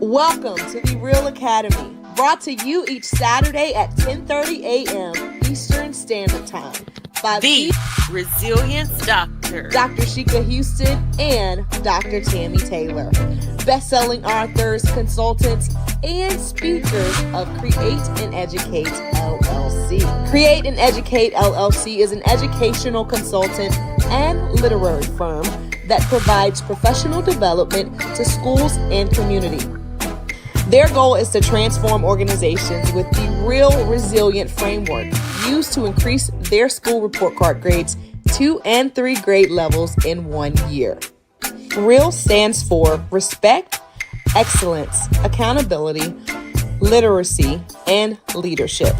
Welcome to the REALL Academy, brought to you each Saturday at 10:30 a.m. Eastern Standard Time by the Resilience DoctHers, Dr. Sheikah Houston and Dr. Tammy Taylor, best-selling authors, consultants, and speakers of Create and Educate LLC. Create and Educate LLC is an educational consultant and literary firm that provides professional development to schools and community. Their goal is to transform organizations with the REALL Resilient framework used to increase their school report card grades 2 and 3 grade levels in 1 year. REALL stands for Respect, Excellence, Accountability, Literacy, and Leadership.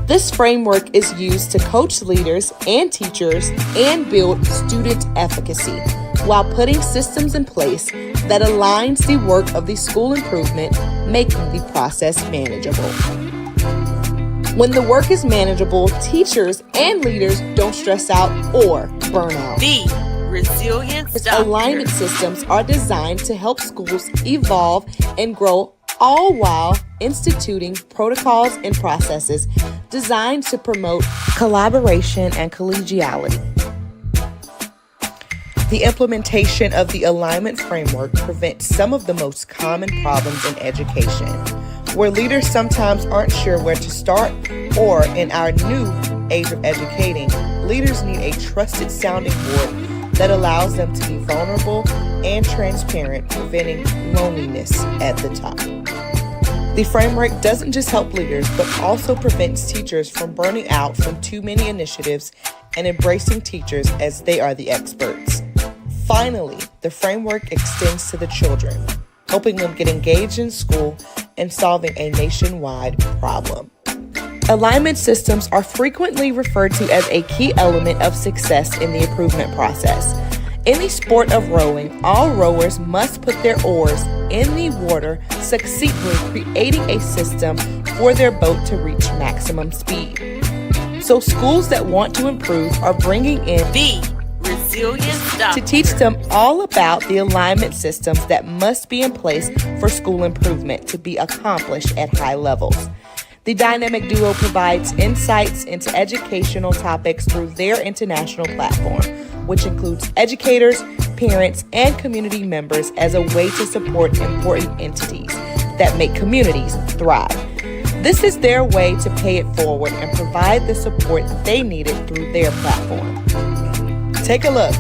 This framework is used to coach leaders and teachers and build student efficacy while putting systems in place that aligns the work of the school improvement, making the process manageable. When the work is manageable, teachers and leaders don't stress out or burn out. The Resilience DoctHers. Alignment systems are designed to help schools evolve and grow, all while instituting protocols and processes designed to promote collaboration and collegiality. The implementation of the alignment framework prevents some of the most common problems in education, where leaders sometimes aren't sure where to start, or in our new age of educating, leaders need a trusted sounding board that allows them to be vulnerable and transparent, preventing loneliness at the top. The framework doesn't just help leaders, but also prevents teachers from burning out from too many initiatives and embracing teachers as they are the experts. Finally, the framework extends to the children, helping them get engaged in school and solving a nationwide problem. Alignment systems are frequently referred to as a key element of success in the improvement process. In the sport of rowing, all rowers must put their oars in the water, succinctly creating a system for their boat to reach maximum speed. So schools that want to improve are bringing in the Resilience DoctHers to teach them all about the alignment systems that must be in place for school improvement to be accomplished at high levels. The dynamic duo provides insights into educational topics through their international platform, which includes educators, parents, and community members as a way to support important entities that make communities thrive. This is their way to pay it forward and provide the support they needed through their platform. Take a look.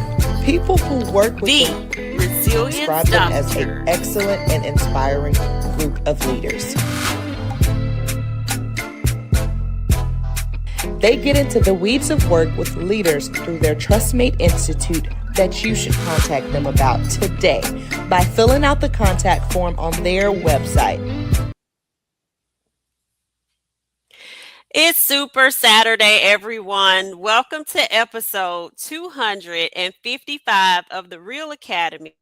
People who work with the Resilience describe them as an DoctHers excellent and inspiring group of leaders. They get into the weeds of work with leaders through their TrustMate Institute that you should contact them about today by filling out the contact form on their website. It's Super Saturday, everyone. Welcome to episode 255 of the REALL Academy,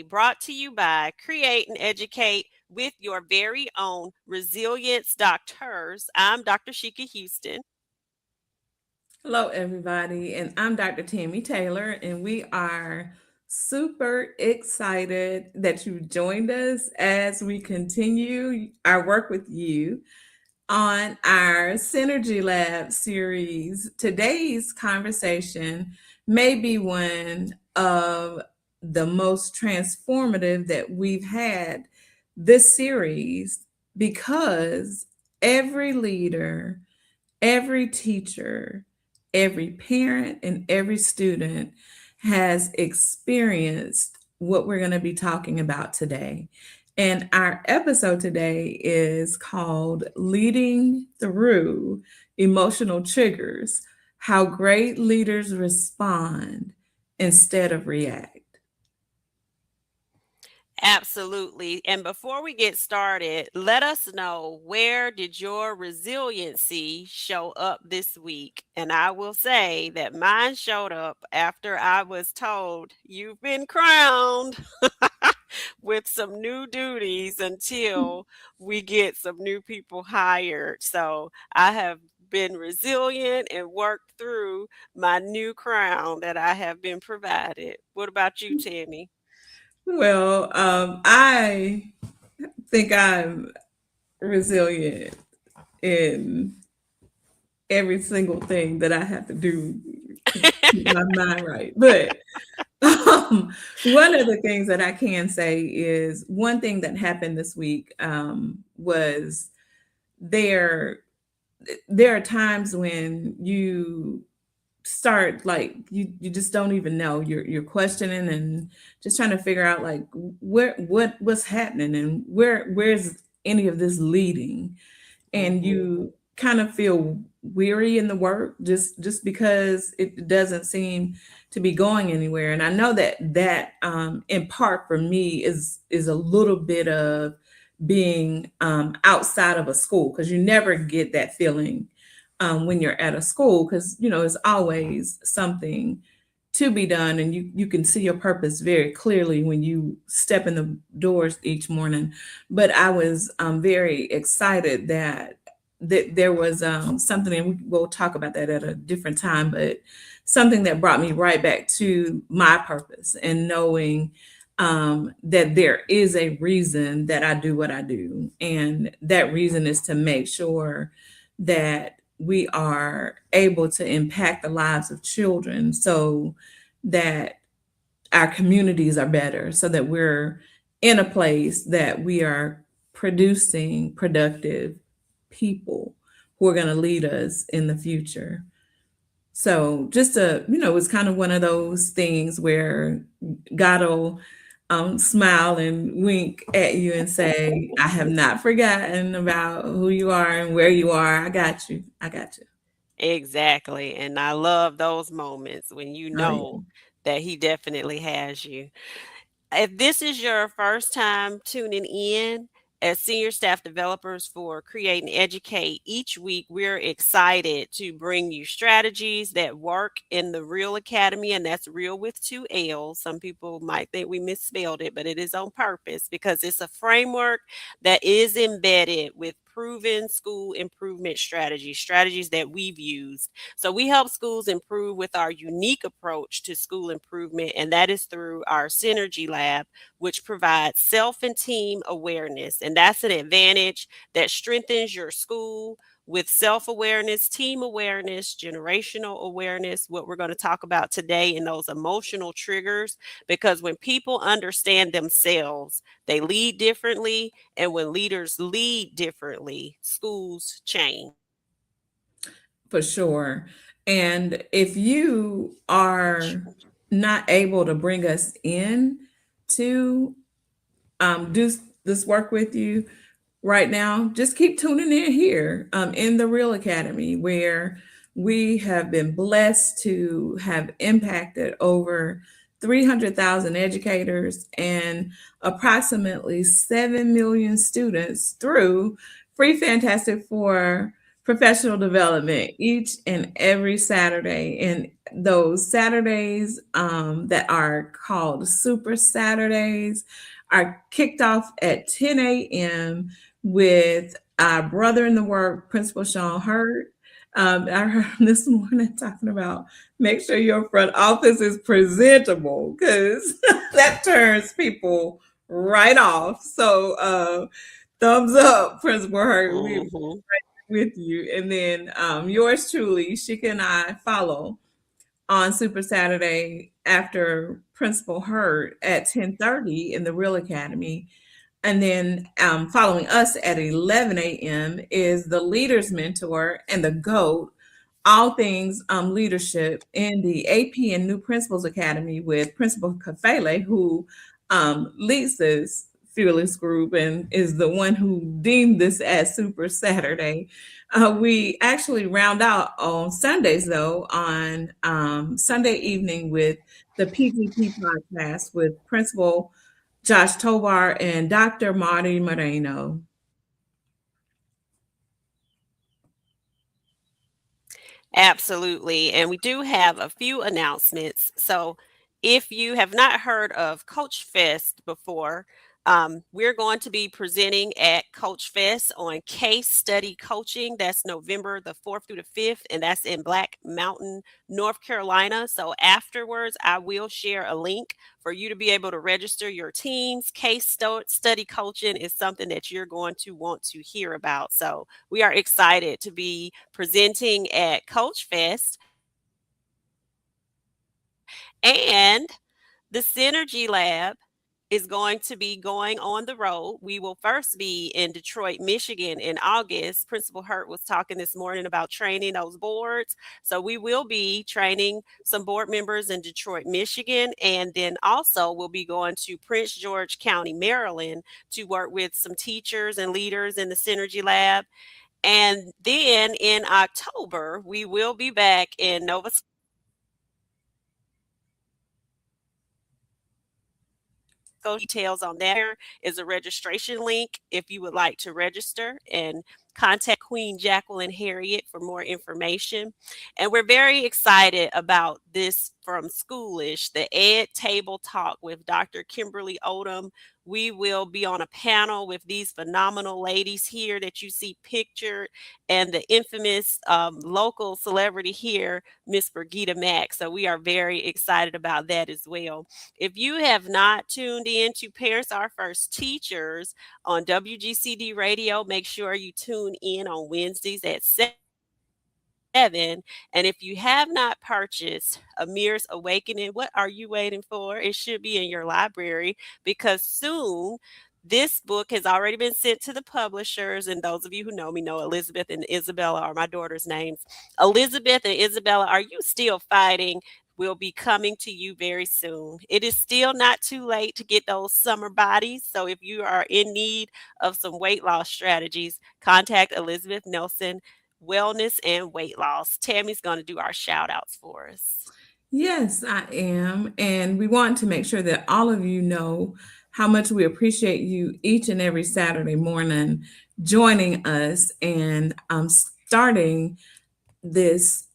brought to you by Create and Educate with your very own Resilience DoctHers. I'm Dr. Sheikah Houston. Hello, everybody, and I'm Dr. Tammy Taylor, and we are super excited that you joined us as we continue our work with you on our Synergy Lab series. Today's conversation may be one of the most transformative that we've had this series, because every leader, every teacher, every parent, and every student has experienced what we're going to be talking about today. And our episode today is called Leading Through Emotional Triggers: How Great Leaders Respond Instead of React. Absolutely. And before we get started, let us know, where did your resiliency show up this week? And I will say that mine showed up after I was told, you've been crowned with some new duties until we get some new people hired. So I have been resilient and worked through my new crown that I have been provided. What about you, Tammy? Well, I think I'm resilient in every single thing that I have to do to keep my mind right. But one of the things that I can say is one thing that happened this week was there. There are times when you start like you just don't even know, you're questioning and just trying to figure out like what's happening and where's any of this leading, and Mhm. you kind of feel weary in the work just because it doesn't seem to be going anywhere. And I know that in part for me is a little bit of being outside of a school, because you never get that feeling when you're at a school, because it's always something to be done, and you can see your purpose very clearly when you step in the doors each morning. But I was very excited that there was something, and we'll talk about that at a different time, but something that brought me right back to my purpose and knowing that there is a reason that I do what I do. And that reason is to make sure that we are able to impact the lives of children so that our communities are better, so that we're in a place that we are producing productive people who are going to lead us in the future. So just it's kind of one of those things where God will smile and wink at you and say, I have not forgotten about who you are and where you are. I got you. I got you. Exactly. And I love those moments when you Oh, yeah. know that he definitely has you. If this is your first time tuning in, as senior staff developers for Create and Educate, each week we're excited to bring you strategies that work in the Real Academy, and that's real with two L's. Some people might think we misspelled it, but it is on purpose because it's a framework that is embedded with proven school improvement strategies that we've used. So we help schools improve with our unique approach to school improvement, and that is through our Synergy Lab, which provides self and team awareness. And that's an advantage that strengthens your school with self awareness, team awareness, generational awareness, what we're going to talk about today, and those emotional triggers. Because when people understand themselves, they lead differently. And when leaders lead differently, schools change. For sure. And if you are not able to bring us in to do this work with you right now, just keep tuning in here in the Real Academy, where we have been blessed to have impacted over 300,000 educators and approximately 7 million students through Free Fantastic Four professional development each and every Saturday. And those Saturdays that are called Super Saturdays are kicked off at 10 a.m. with our brother in the work, Principal Sean Hurt. I heard him this morning talking about make sure your front office is presentable, because that turns people right off. So thumbs up, Principal Hurt. We Mhm. with you. And then yours truly, Shika and I follow on Super Saturday after Principal Hurt at 10:30 in the Real Academy. And then following us at 11 a.m. is the Leaders Mentor and the GOAT, all things leadership in the AP and New Principals Academy with Principal Kafele, who leads this fearless group and is the one who deemed this as Super Saturday. We actually round out on Sundays, though, on Sunday evening with the PGP podcast with Principal Josh Tovar and Dr. Marty Moreno. Absolutely. And we do have a few announcements. So if you have not heard of Coach Fest before, We're going to be presenting at Coach Fest on case study coaching. That's November the 4th through the 5th, and that's in Black Mountain, North Carolina. So afterwards, I will share a link for you to be able to register your teams. Study coaching is something that you're going to want to hear about. So we are excited to be presenting at Coach Fest. And the Synergy Lab is going to be going on the road. We will first be in Detroit, Michigan in August. Principal Hurt was talking this morning about training those boards. So we will be training some board members in Detroit, Michigan. And then also we'll be going to Prince George County, Maryland to work with some teachers and leaders in the Synergy Lab. And then in October, we will be back in Nova details on that is a registration link if you would like to register, and contact Queen Jacqueline Harriet for more information. And we're very excited about this from Schoolish, the Ed Table Talk with Dr. Kimberly Odom. We will be on a panel with these phenomenal ladies here that you see pictured, and the infamous local celebrity here, Miss Brigida Mack. So we are very excited about that as well. If you have not tuned in to Parents Are First Teachers on WGCD Radio, make sure you tune in on Wednesdays at 7. And if you have not purchased Amir's Awakening, what are you waiting for? It should be in your library, because soon this book has already been sent to the publishers. And those of you who know me know Elizabeth and Isabella are my daughter's names. Elizabeth and Isabella, Are You Still Fighting? Will be coming to you very soon. It is still not too late to get those summer bodies. So if you are in need of some weight loss strategies, contact Elizabeth Nelson, Wellness and Weight Loss. Tammy's going to do our shout outs for us. Yes, I am. And we want to make sure that all of you know how much we appreciate you each and every Saturday morning joining us and starting this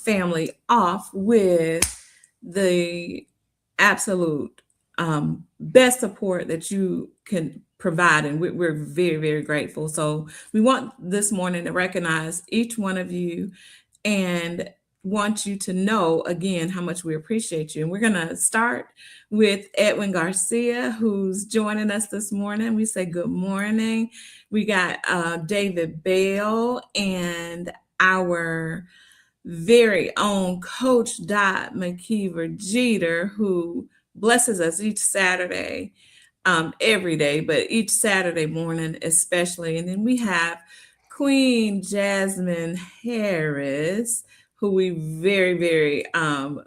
family off with the absolute best support that you can provide. And we're very, very grateful. So we want this morning to recognize each one of you and want you to know again how much we appreciate you. And we're going to start with Edwin Garcia, who's joining us this morning. We say good morning. We got David Bell and our very own Coach Dot McKeever Jeter, who blesses us each Saturday, every day, but each Saturday morning especially. And then we have Queen Jasmine Harris, who we very, very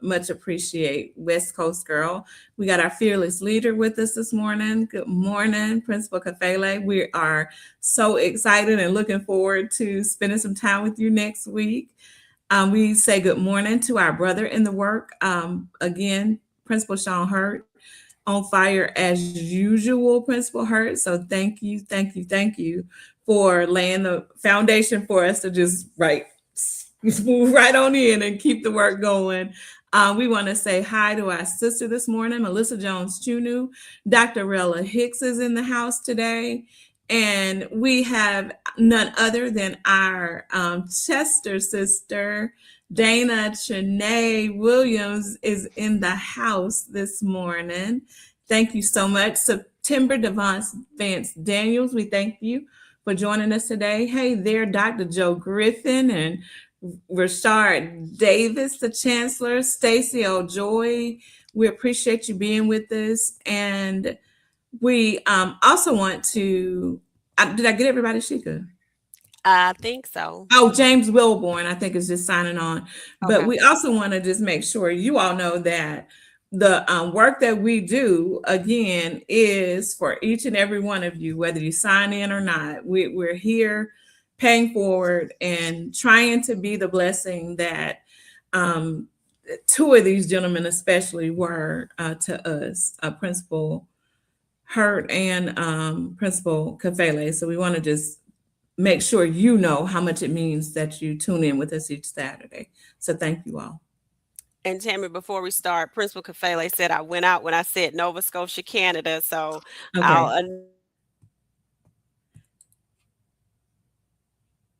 much appreciate, West Coast girl. We got our fearless leader with us this morning. Good morning, Principal Kafele. We are so excited and looking forward to spending some time with you next week. We say good morning to our brother in the work. Again, Principal Sean Hurt, on fire as usual, Principal Hurt. So thank you for laying the foundation for us to just move right on in and keep the work going. We want to say hi to our sister this morning, Melissa Jones Chunu. Dr. Rella Hicks is in the house today. And we have none other than our Chester sister, Dana Chene Williams, is in the house this morning. Thank you so much. September Vance Daniels, we thank you for joining us today. Hey there, Dr. Joe Griffin and Rashard Davis, the Chancellor, Stacy O'Joy. We appreciate you being with us. And we also want to, did I get everybody, Sheikah? I think so. Oh, James Wilborn, I think, is just signing on. But Okay. we also want to just make sure you all know that the work that we do, again, is for each and every one of you, whether you sign in or not. We're here paying forward and trying to be the blessing that two of these gentlemen especially were to us, Principal Hurt and Principal Kafele. So we want to just make sure you know how much it means that you tune in with us each Saturday. So thank you all. And Tammy, before we start, Principal Kafele said I went out when I said Nova Scotia, Canada. So I'll Okay.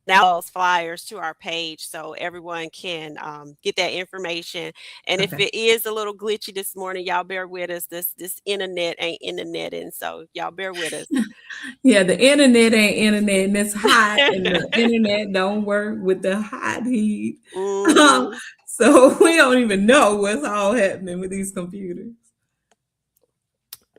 now those flyers to our page so everyone can get that information. And if Okay. it is a little glitchy this morning, y'all bear with us. This internet ain't internet, so y'all bear with us. Yeah, the internet ain't internet, and it's hot, and the internet don't work with the hot heat. Um, Hmm. so we don't even know what's all happening with these computers.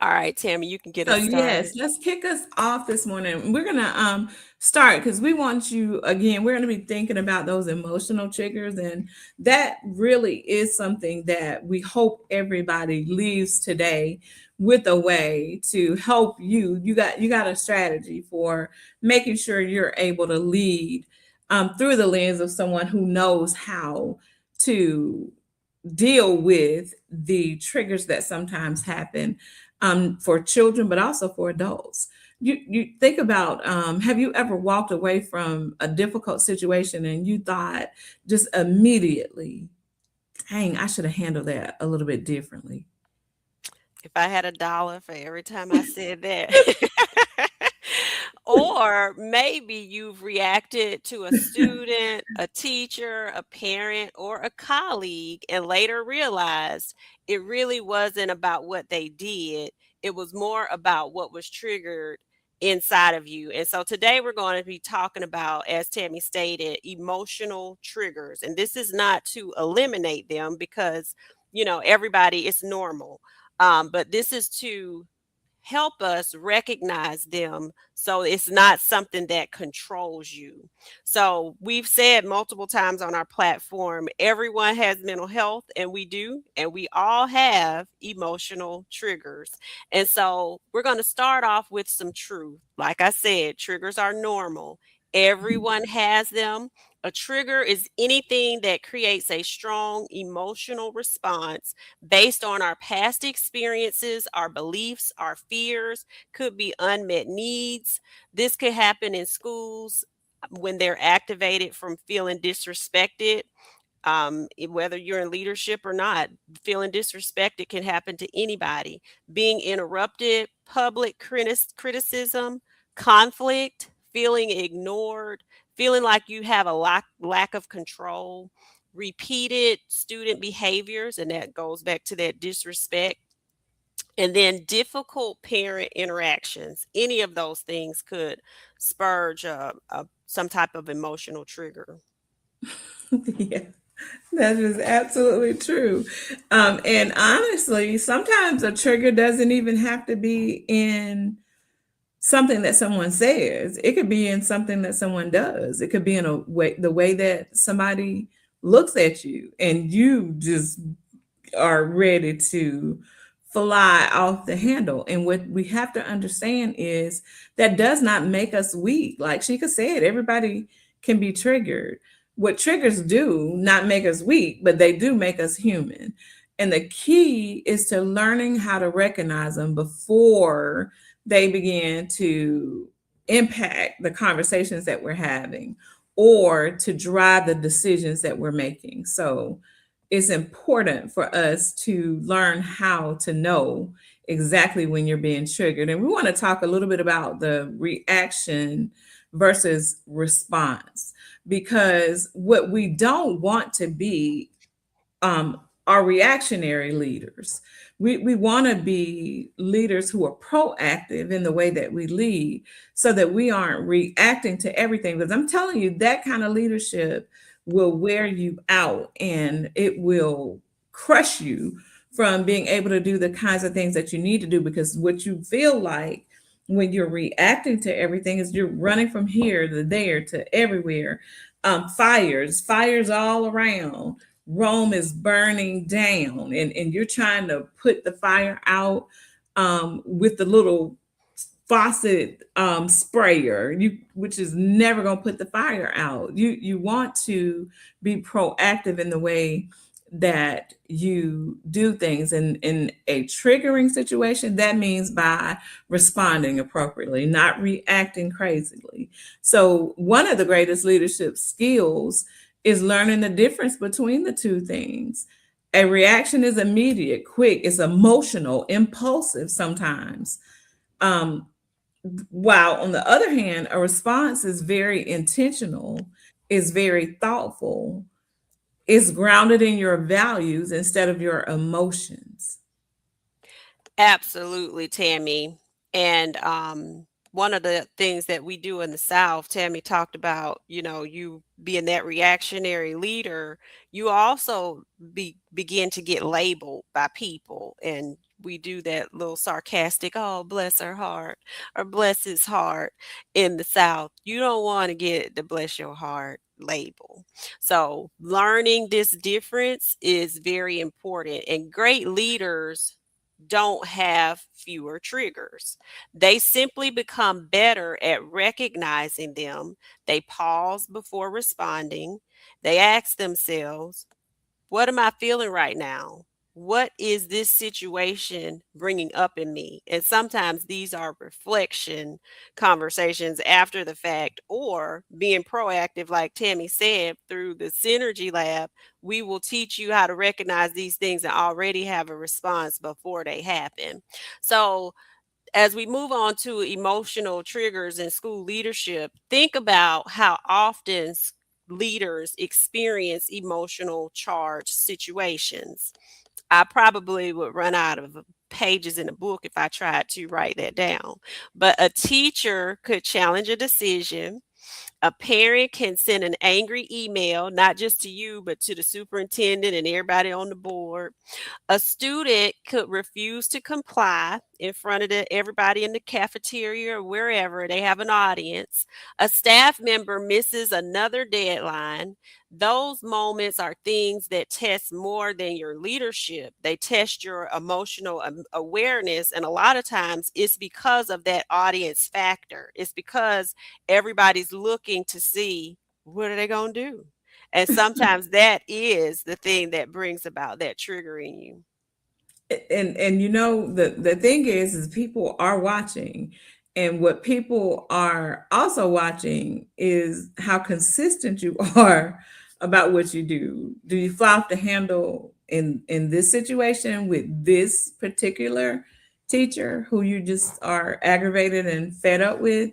All right, Tammy, you can get So us yes, started. let's kick us off this morning. We're gonna start because we want you again. We're gonna be thinking about those emotional triggers, and that really is something that we hope everybody leaves today with a way to help you. You got a strategy for making sure you're able to lead through the lens of someone who knows how to deal with the triggers that sometimes happen for children, but also for adults. You think about have you ever walked away from a difficult situation and you thought just immediately, dang, I should have handled that a little bit differently? If I had $1 for every time I said that. Or maybe you've reacted to a student, a teacher, a parent, or a colleague and later realized it really wasn't about what they did. It was more about what was triggered inside of you. And so today we're going to be talking about, as Tammy stated, emotional triggers. And this is not to eliminate them because, everybody is normal. But this is to help us recognize them so it's not something that controls you. So, we've said multiple times on our platform everyone has mental health, and we do, and we all have emotional triggers. And so, we're going to start off with some truth. Like I said, triggers are normal, everyone has them. A trigger is anything that creates a strong emotional response based on our past experiences, our beliefs, our fears, could be unmet needs. This could happen in schools when they're activated from feeling disrespected. Whether you're in leadership or not, feeling disrespected can happen to anybody. Being interrupted, public criticism, conflict, feeling ignored, feeling like you have a lack of control, repeated student behaviors, and that goes back to that disrespect. And then difficult parent interactions. Any of those things could spurge some type of emotional trigger. Yeah, that is absolutely true. And honestly, sometimes a trigger doesn't even have to be in something that someone says. It could be in something that someone does. It could be in a way, the way that somebody looks at you, and you just are ready to fly off the handle. And what we have to understand is that does not make us weak. Like Sheikah said, everybody can be triggered. What triggers do not make us weak, but they do make us human. And the key is to learning how to recognize them before they begin to impact the conversations that we're having or to drive the decisions that we're making. So it's important for us to learn how to know exactly when you're being triggered. And we want to talk a little bit about the reaction versus response, because what we don't want to be are reactionary leaders. We want to be leaders who are proactive in the way that we lead so that we aren't reacting to everything. Because I'm telling you, that kind of leadership will wear you out and it will crush you from being able to do the kinds of things that you need to do. Because what you feel like when you're reacting to everything is you're running from here to there to everywhere. Fires all around. Rome is burning down, and you're trying to put the fire out with the little faucet sprayer, which is never going to put the fire out. You want to be proactive in the way that you do things. And in a triggering situation, that means by responding appropriately, not reacting crazily. So one of the greatest leadership skills is learning the difference between the two things. A reaction is immediate, quick, it's emotional, impulsive sometimes. Um, while on the other hand, a response is very intentional, is very thoughtful, is grounded in your values instead of your emotions. Absolutely, Tammy. And one of the things that we do in the South, Tammy talked about, you being that reactionary leader, you also begin to get labeled by people. And we do that little sarcastic, oh, bless her heart or bless his heart in the South. You don't want to get the bless your heart label. So learning this difference is very important. And great leaders don't have fewer triggers. They simply become better at recognizing them. They pause before responding. They ask themselves, what am I feeling right now? What is this situation bringing up in me? And sometimes these are reflection conversations after the fact, or being proactive, like Tammy said, through the Synergy Lab. We will teach you how to recognize these things and already have a response before they happen. So, as we move on to emotional triggers in school leadership, think about how often leaders experience emotional charged situations. I probably would run out of pages in a book if I tried to write that down. But a teacher could challenge a decision. A parent can send an angry email, not just to you, but to the superintendent and everybody on the board. A student could refuse to comply in front of everybody in the cafeteria or wherever they have an audience. A staff member misses another deadline. Those moments are things that test more than your leadership. They test your emotional awareness. And a lot of times it's because of that audience factor. It's because everybody's looking to see, what are they going to do? And sometimes that is the thing that brings about that trigger in you. And the thing is people are watching, and what people are also watching is how consistent you are about what you do. Do you fly off the handle in this situation with this particular teacher who you just are aggravated and fed up with,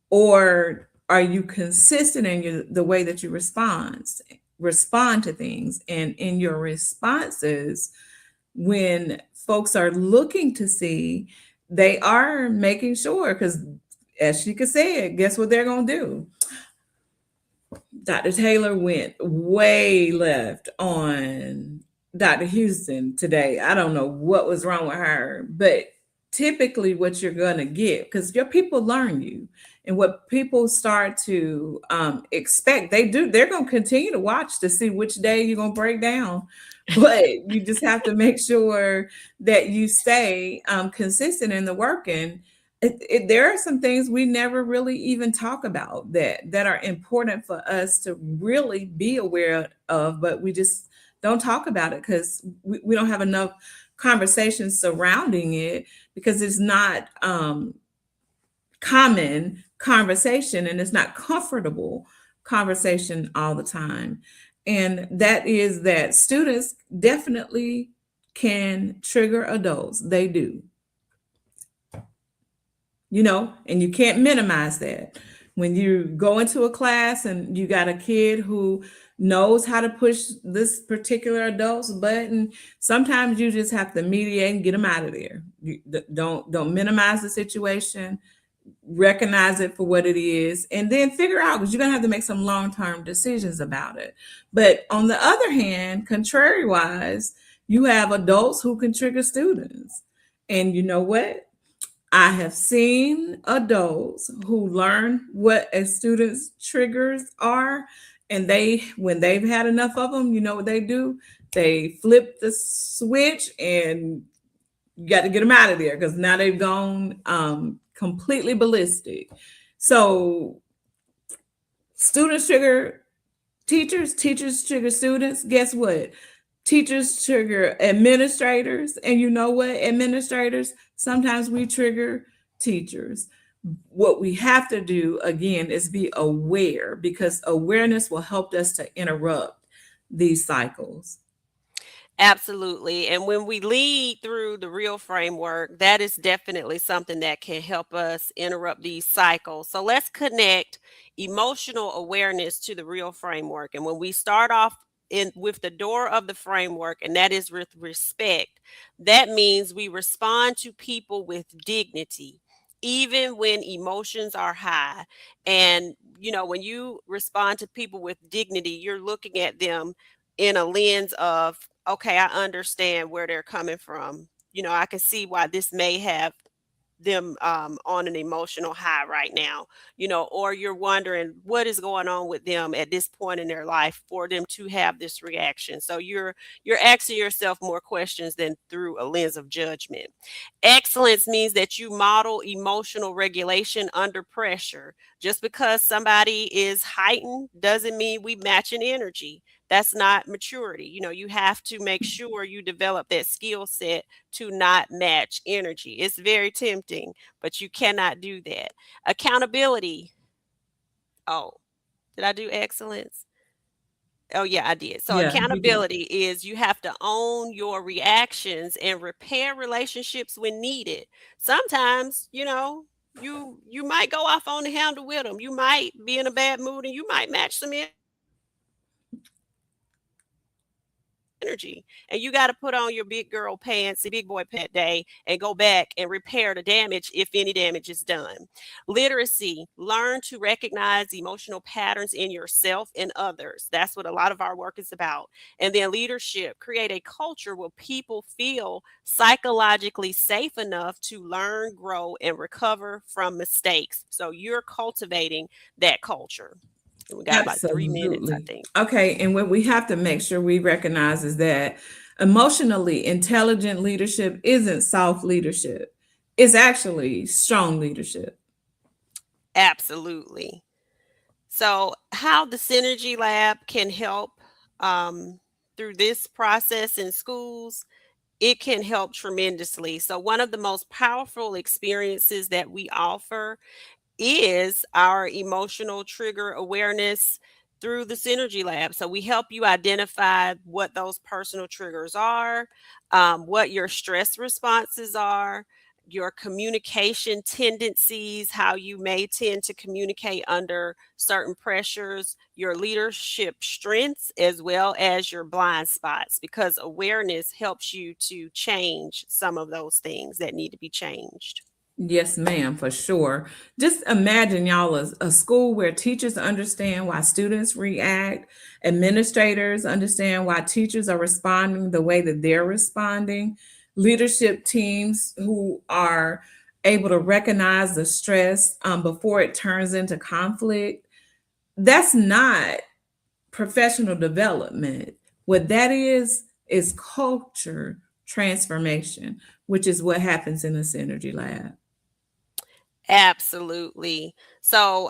or are you consistent in the way that you respond to things, and in your responses when folks are looking to see, they are making sure, because as she could say it, guess what they're going to do? Dr. Taylor went way left on Dr. Houston today. I don't know what was wrong with her, but typically what you're going to get, because your people learn you, and what people start to expect, they're going to continue to watch to see which day you're going to break down. But you just have to make sure that you stay consistent in the work. And there are some things we never really even talk about that are important for us to really be aware of, but we just don't talk about it because we don't have enough conversations surrounding it, because it's not common conversation, and it's not comfortable conversation all the time. And that is that students definitely can trigger adults. They do, and you can't minimize that. When you go into a class and you got a kid who knows how to push this particular adult's button, sometimes you just have to mediate and get them out of there. Don't minimize the situation, recognize it for what it is, and then figure out, because you're going to have to make some long-term decisions about it. But on the other hand, contrary wise, you have adults who can trigger students. And you know what? I have seen adults who learn what a student's triggers are, and when they've had enough of them, you know what they do? They flip the switch, and you got to get them out of there, because now they've gone completely ballistic. So students trigger teachers, teachers trigger students. Guess what? Teachers trigger administrators, and you know what? Administrators, sometimes we trigger teachers. What we have to do again is be aware, because awareness will help us to interrupt these cycles. Absolutely. And when we lead through the real framework, that is definitely something that can help us interrupt these cycles. So let's connect emotional awareness to the real framework. And when we start off in with the door of the framework, and that is with respect, that means we respond to people with dignity, even when emotions are high. And when you respond to people with dignity, you're looking at them in a lens of, okay, I understand where they're coming from. I can see why this may have them on an emotional high right now, or you're wondering what is going on with them at this point in their life for them to have this reaction. So you're asking yourself more questions than through a lens of judgment. Excellence means that you model emotional regulation under pressure. Just because somebody is heightened doesn't mean we match in energy. That's not maturity. You have to make sure you develop that skill set to not match energy. It's very tempting, but you cannot do that. Accountability. Oh, did I do excellence? Oh, yeah, I did. So Yeah, you did. accountability is you have to own your reactions and repair relationships when needed. Sometimes, you might go off on the handle with them. You might be in a bad mood and you might match some energy. And you got to put on your big girl pants and big boy pants that day and go back and repair the damage if any damage is done. Literacy, learn to recognize emotional patterns in yourself and others. That's what a lot of our work is about. And then leadership, create a culture where people feel psychologically safe enough to learn, grow, and recover from mistakes. So you're cultivating that culture. And we got about 3 minutes, I Absolutely. think. Okay, and what we have to make sure we recognize is that emotionally intelligent leadership isn't soft leadership. It's actually strong leadership. Absolutely. So, how the Synergy Lab can help um, through this process in schools, it can help tremendously. So, one of the most powerful experiences that we offer is our emotional trigger awareness through the Synergy Lab. So we help you identify what those personal triggers are, what your stress responses are, your communication tendencies, how you may tend to communicate under certain pressures, your leadership strengths, as well as your blind spots, because awareness helps you to change some of those things that need to be changed. Yes, ma'am, for sure. Just imagine y'all a school where teachers understand why students react, administrators understand why teachers are responding the way that they're responding, leadership teams who are able to recognize the stress before it turns into conflict. That's not professional development. What that is culture transformation, which is what happens in the Synergy Lab. Absolutely. So,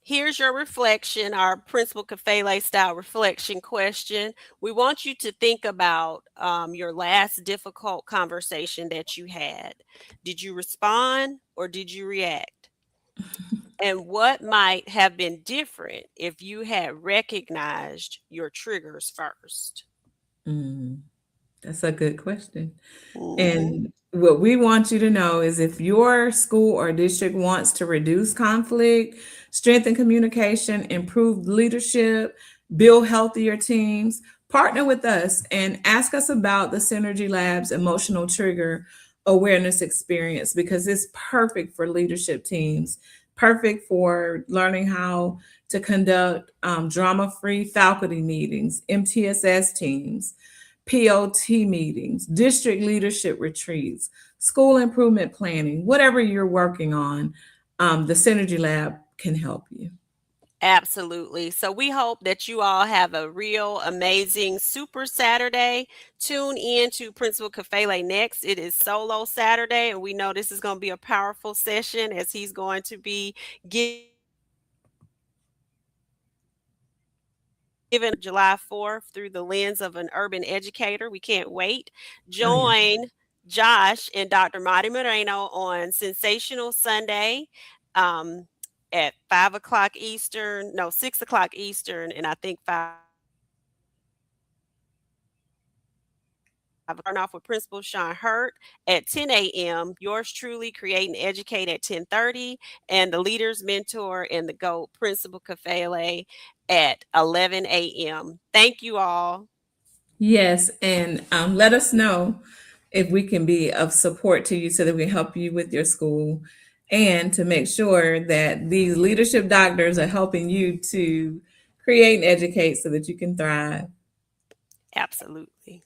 here's your reflection, our Principal Kafele style reflection question. We want you to think about your last difficult conversation that you had. Did you respond or did you react? And what might have been different if you had recognized your triggers first? Mm, that's a good question. Mhm. And what we want you to know is if your school or district wants to reduce conflict, strengthen communication, improve leadership, build healthier teams, partner with us and ask us about the Synergy Labs emotional trigger awareness experience because it's perfect for leadership teams, perfect for learning how to conduct drama free faculty meetings, MTSS teams, POT meetings, district leadership retreats, school improvement planning, whatever you're working on, the Synergy Lab can help you. Absolutely. So we hope that you all have a real amazing Super Saturday. Tune in to Principal Kafele next. It is Solo Saturday, and we know this is going to be a powerful session as he's going to be giving July 4th through the lens of an urban educator. We can't wait. Oh, yeah. Join Josh and Dr. Marty Moreno on Sensational Sunday. Um, at 5 o'clock Eastern, no, 6 o'clock Eastern, and I think 5 o'clock Central. Turn off with Principal Sean Hurt at 10 a.m. Yours truly, Create and Educate at 10:30, and the Leaders Mentor and the GOAT, Principal Kafele, at 11 a.m. Thank you all. Yes, and let us know if we can be of support to you so that we can help you with your school and to make sure that these leadership doctors are helping you to create and educate so that you can thrive. Absolutely.